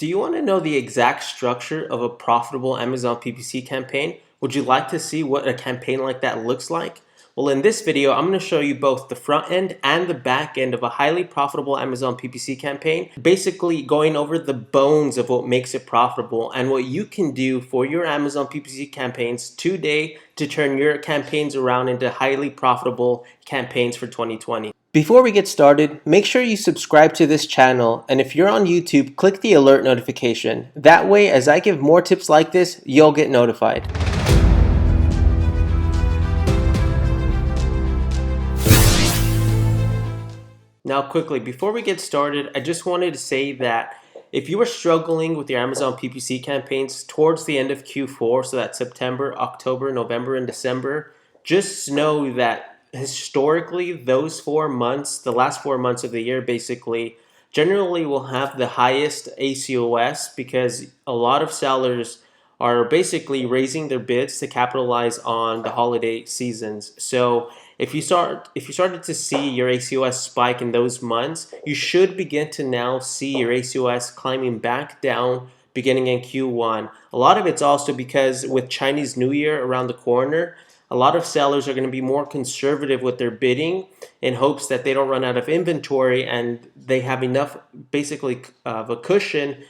Do you want to know the exact structure of a profitable Amazon PPC campaign? Would you like to see what a campaign like that looks like? Well, in this video, I'm going to show you both the front end and the back end of a highly profitable Amazon PPC campaign, basically going over the bones of what makes it profitable and what you can do for your Amazon PPC campaigns today to turn your campaigns around into highly profitable campaigns for 2020. Before we get started, make sure you subscribe to this channel, and if you're on YouTube, click the alert notification. That way, as I give more tips like this, you'll get notified. Now quickly, before we get started, I just wanted to say that if you are struggling with your Amazon PPC campaigns towards the end of Q4, so that's September, October, November, and December, just know that historically those 4 months, the last 4 months of the year basically, generally will have the highest ACoS because a lot of sellers are basically raising their bids to capitalize on the holiday seasons. So if you started to see your ACoS spike in those months, you should begin to now see your ACoS climbing back down beginning in Q1. A lot of it's also because with Chinese New Year around the corner, a lot of sellers are going to be more conservative with their bidding in hopes that they don't run out of inventory and they have enough basically of a cushion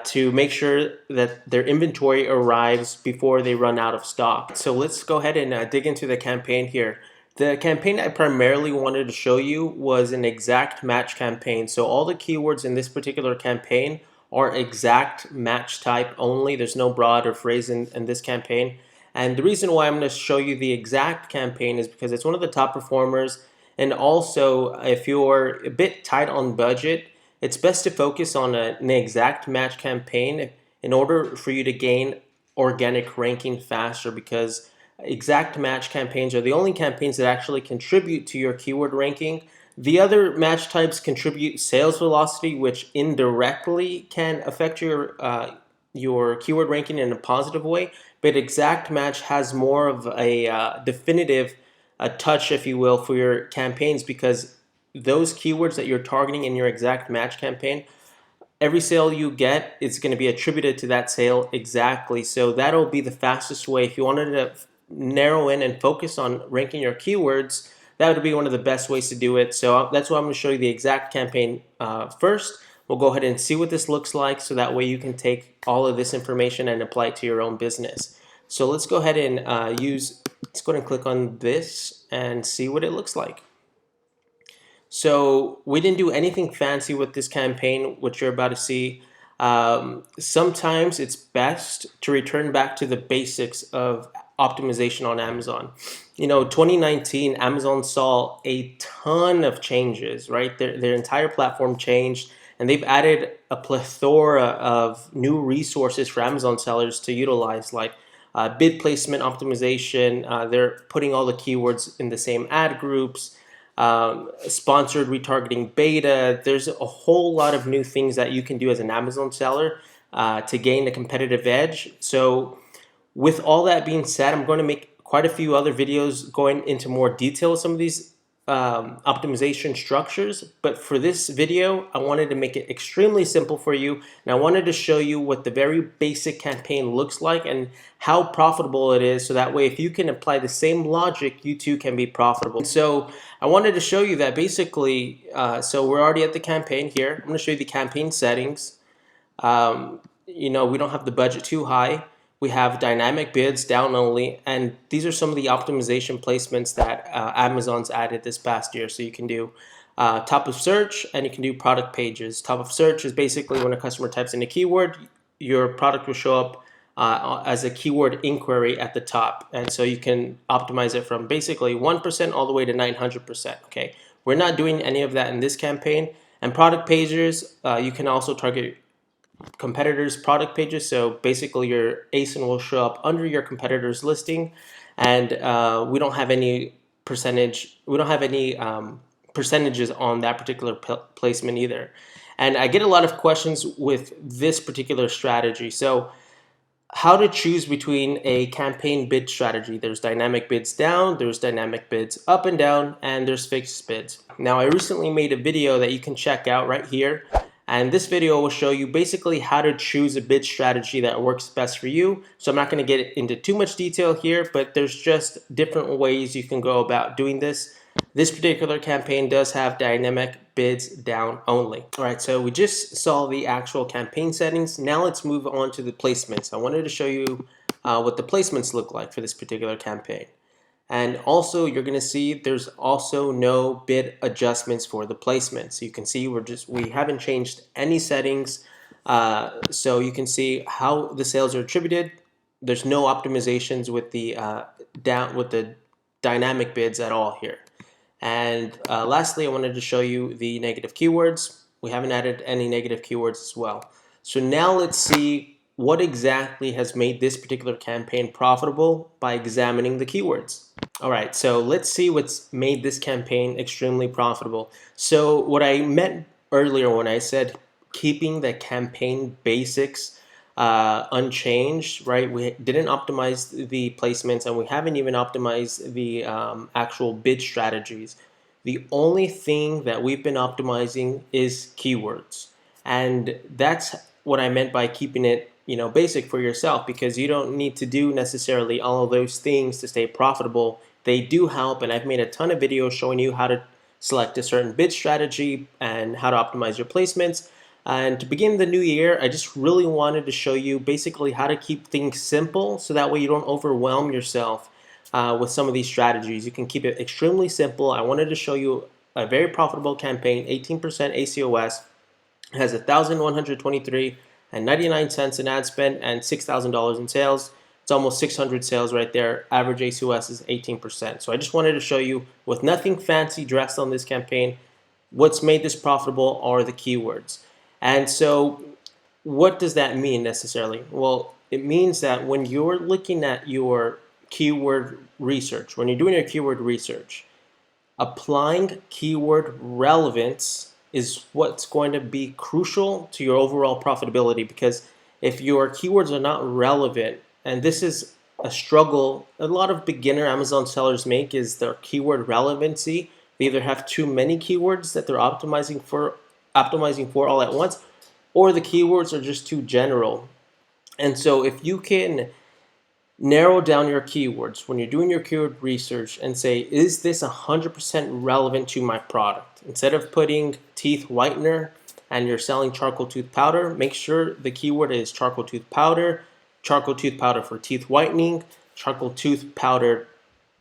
to make sure that their inventory arrives before they run out of stock. So let's go ahead and dig into the campaign here. The campaign I primarily wanted to show you was an exact match campaign. So all the keywords in this particular campaign are exact match type only. There's no broad or phrase in this campaign. And the reason why I'm going to show you the exact campaign is because it's one of the top performers. And also, if you're a bit tight on budget, it's best to focus on an exact match campaign in order for you to gain organic ranking faster, because exact match campaigns are the only campaigns that actually contribute to your keyword ranking. The other match types contribute sales velocity, which indirectly can affect your keyword ranking in a positive way, but exact match has more of a definitive touch, if you will, for your campaigns, because those keywords that you're targeting in your exact match campaign, every sale you get is going to be attributed to that sale exactly. So that'll be the fastest way. If you wanted to narrow in and focus on ranking your keywords, that would be one of the best ways to do it. So that's why I'm going to show you the exact campaign first. We'll go ahead and see what this looks like, so that way you can take all of this information and apply it to your own business. So let's go ahead and let's go ahead and click on this and see what it looks like. So we didn't do anything fancy with this campaign, which you're about to see. Sometimes it's best to return back to the basics of optimization on Amazon. 2019, Amazon saw a ton of changes, right? Their entire platform changed, and they've added a plethora of new resources for Amazon sellers to utilize, like bid placement optimization. They're putting all the keywords in the same ad groups, sponsored retargeting beta. There's a whole lot of new things that you can do as an Amazon seller to gain a competitive edge. So with all that being said, I'm going to make quite a few other videos going into more detail with some of these optimization structures. But for this video, I wanted to make it extremely simple for you. And I wanted to show you what the very basic campaign looks like and how profitable it is. So that way, if you can apply the same logic, you too can be profitable. So I wanted to show you that basically, so we're already at the campaign here. I'm going to show you the campaign settings. We don't have the budget too high. We have dynamic bids down only, and these are some of the optimization placements that Amazon's added this past year. So you can do top of search, and you can do product pages. Top of search is basically when a customer types in a keyword, your product will show up as a keyword inquiry at the top. And so you can optimize it from basically 1% all the way to 900%. Okay, we're not doing any of that in this campaign. And product pages, you can also target competitors' product pages. So basically your ASIN will show up under your competitor's listing, and we don't have any percentages on that particular placement either. And I get a lot of questions with this particular strategy. So how to choose between a campaign bid strategy. There's dynamic bids down, there's dynamic bids up and down, and there's fixed bids. Now, I recently made a video that you can check out right here, And this video will show you basically how to choose a bid strategy that works best for you. So I'm not going to get into too much detail here, but there's just different ways you can go about doing this. This particular campaign does have dynamic bids down only. All right, so we just saw the actual campaign settings. Now let's move on to the placements. I wanted to show you what the placements look like for this particular campaign. And also you're going to see there's also no bid adjustments for the placement. So you can see we haven't changed any settings. So you can see how the sales are attributed. There's no optimizations with the dynamic bids at all here. And lastly, I wanted to show you the negative keywords. We haven't added any negative keywords as well. So now let's see what exactly has made this particular campaign profitable by examining the keywords. All right, so let's see what's made this campaign extremely profitable. So what I meant earlier when I said keeping the campaign basics unchanged, right? We didn't optimize the placements, and we haven't even optimized the actual bid strategies. The only thing that we've been optimizing is keywords, and that's what I meant by keeping it, basic for yourself, because you don't need to do necessarily all of those things to stay profitable. They do help, and I've made a ton of videos showing you how to select a certain bid strategy and how to optimize your placements. And to begin the new year, I just really wanted to show you basically how to keep things simple so that way you don't overwhelm yourself with some of these strategies. You can keep it extremely simple. I wanted to show you a very profitable campaign, 18% ACoS. It has 1,123.99 cents in ad spend and $6,000 in sales. It's almost 600 sales right there. Average ACoS is 18%. So I just wanted to show you, with nothing fancy dressed on this campaign, what's made this profitable are the keywords. And so what does that mean necessarily? Well, it means that when you're looking at your keyword research, when you're doing your keyword research, applying keyword relevance is what's going to be crucial to your overall profitability, because if your keywords are not relevant, and this is a struggle a lot of beginner Amazon sellers make, is their keyword relevancy. They either have too many keywords that they're optimizing for all at once, or the keywords are just too general. And so if you can narrow down your keywords when you're doing your keyword research and say, is this 100% relevant to my product? Instead of putting teeth whitener and you're selling charcoal tooth powder, make sure the keyword is charcoal tooth powder for teeth whitening, charcoal tooth powder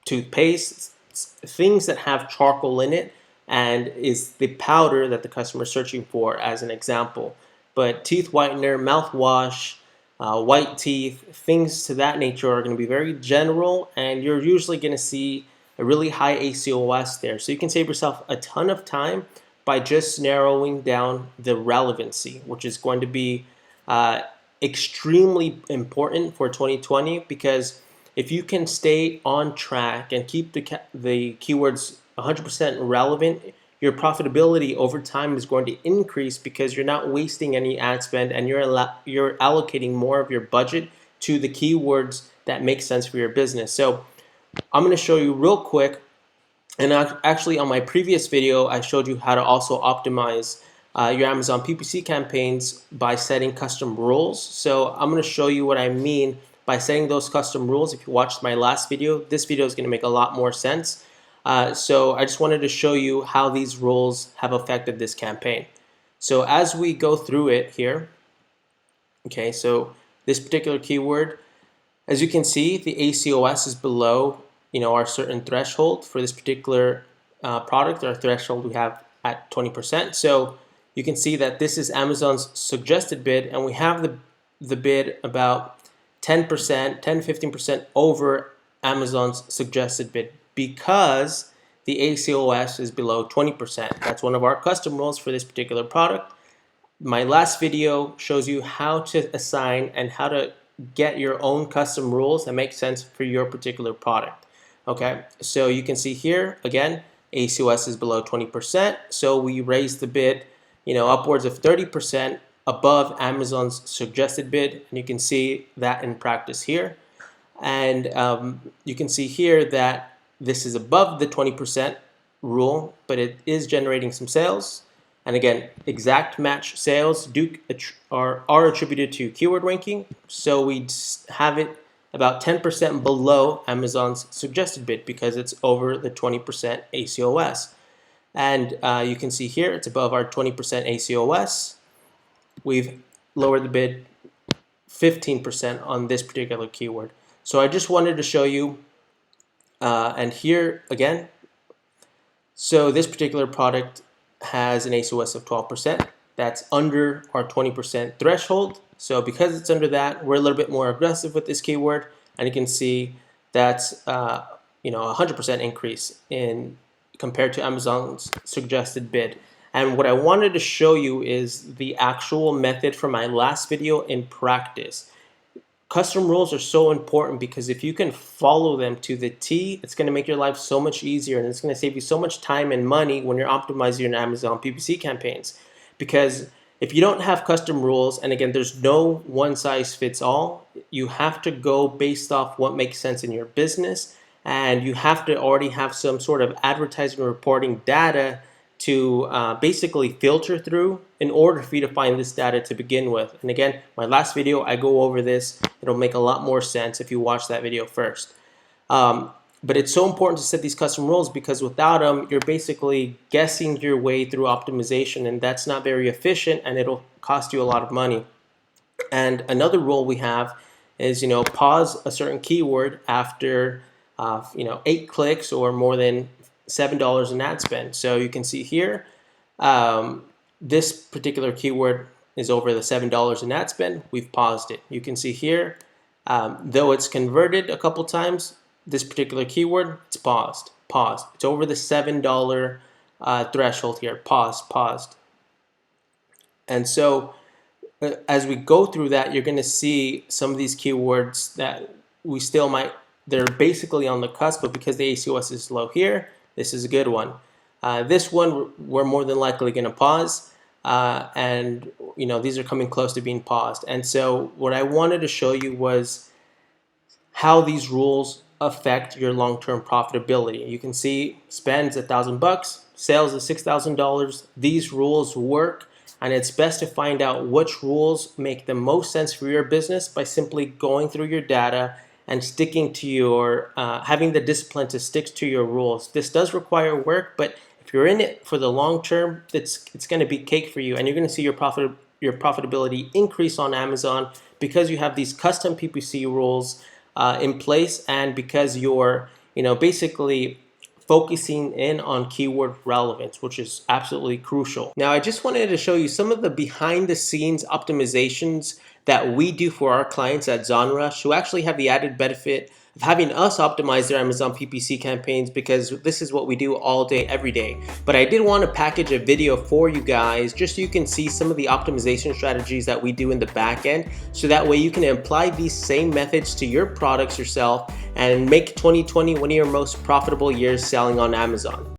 toothpaste, things that have charcoal in it and is the powder that the customer is searching for, as an example. But teeth whitener, mouthwash, white teeth, things to that nature are going to be very general, and you're usually going to see a really high ACoS there. So you can save yourself a ton of time by just narrowing down the relevancy, which is going to be extremely important for 2020, because if you can stay on track and keep the keywords 100% relevant, your profitability over time is going to increase because you're not wasting any ad spend, and you're allocating more of your budget to the keywords that make sense for your business. So I'm going to show you real quick, and actually on my previous video I showed you how to also optimize your Amazon PPC campaigns by setting custom rules. So I'm going to show you what I mean by setting those custom rules. If you watched my last video, this video is going to make a lot more sense. So I just wanted to show you how these rules have affected this campaign. So as we go through it here, okay, so this particular keyword, as you can see, the ACoS is below, our certain threshold for this particular product. Our threshold we have at 20%. So you can see that this is Amazon's suggested bid, and we have the bid about 10-15% over Amazon's suggested bid, because the ACoS is below 20%. That's one of our custom rules for this particular product. My last video shows you how to assign and how to get your own custom rules that make sense for your particular product. Okay, so you can see here, again, ACoS is below 20%, so we raised the bid, upwards of 30% above Amazon's suggested bid, and you can see that in practice here. And you can see here that this is above the 20% rule, but it is generating some sales. And again, exact match sales are attributed to keyword ranking. So we have it about 10% below Amazon's suggested bid because it's over the 20% ACoS. And you can see here it's above our 20% ACoS. We've lowered the bid 15% on this particular keyword. So I just wanted to show you, and here again, so this particular product has an ACoS of 12%. That's under our 20% threshold. So because it's under that, we're a little bit more aggressive with this keyword, and you can see that's 100% increase in compared to Amazon's suggested bid. And what I wanted to show you is the actual method from my last video in practice. Custom rules are so important because if you can follow them to the T, it's going to make your life so much easier, and it's going to save you so much time and money when you're optimizing your Amazon PPC campaigns. Because if you don't have custom rules, and again, there's no one size fits all, you have to go based off what makes sense in your business, and you have to already have some sort of advertising reporting data to basically filter through in order for you to find this data to begin with. And again, my last video, I go over this. It'll make a lot more sense if you watch that video first. But it's so important to set these custom rules because without them, you're basically guessing your way through optimization, and that's not very efficient, and it'll cost you a lot of money. And another rule we have is, pause a certain keyword after 8 clicks or more than $7 in ad spend. So you can see here, this particular keyword is over the $7 in ad spend. We've paused it. You can see here, though it's converted a couple times, this particular keyword, it's paused. It's over the $7 threshold here. Paused. And so as we go through that, you're going to see some of these keywords that we still they're basically on the cusp, but because the ACoS is low here, this is a good one. This one we're more than likely going to pause, and these are coming close to being paused. And so what I wanted to show you was how these rules affect your long-term profitability. You can see spends $1,000, sales is $6,000. These rules work, and it's best to find out which rules make the most sense for your business by simply going through your data and sticking to your, having the discipline to stick to your rules. This does require work, but if you're in it for the long term, it's going to be cake for you, and you're going to see your profitability increase on Amazon because you have these custom PPC rules in place, and because you're basically focusing in on keyword relevance, which is absolutely crucial. Now, I just wanted to show you some of the behind the scenes optimizations that we do for our clients at ZonRush, who actually have the added benefit of having us optimize their Amazon PPC campaigns, because this is what we do all day, every day. But I did want to package a video for you guys just so you can see some of the optimization strategies that we do in the back end, so that way you can apply these same methods to your products yourself and make 2020 one of your most profitable years selling on Amazon.